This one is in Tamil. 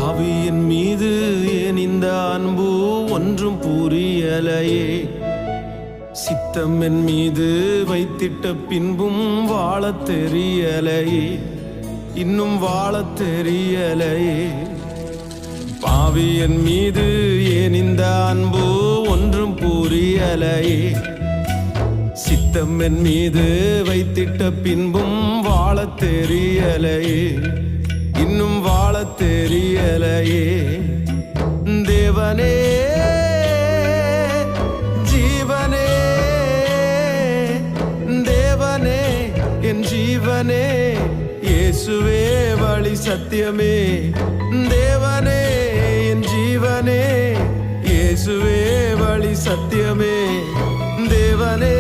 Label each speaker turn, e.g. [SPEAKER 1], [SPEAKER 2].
[SPEAKER 1] பாவியின் மீது ஏன் இந்த அன்பு ஒன்றும் புரியலையே. சித்தம் என் மீது வைத்திட்ட பின்பும் வாழத் தெரியலையே, இன்னும் வாழத் தெரியலையே. பாவியின் மீது ஏன் இந்த அன்பு ஒன்றும் புரியலையே. சித்தம் என் மீது வைத்திட்ட பின்பும் வாழத் தெரியலையே, இன்னும் வாழத் தெரியலையே. தேவனே ஜீவனே, தேவனே என் ஜீவனே, இயேசுவே வழி சத்தியமே. தேவனே என் ஜீவனே, இயேசுவே வழி சத்தியமே. தேவனே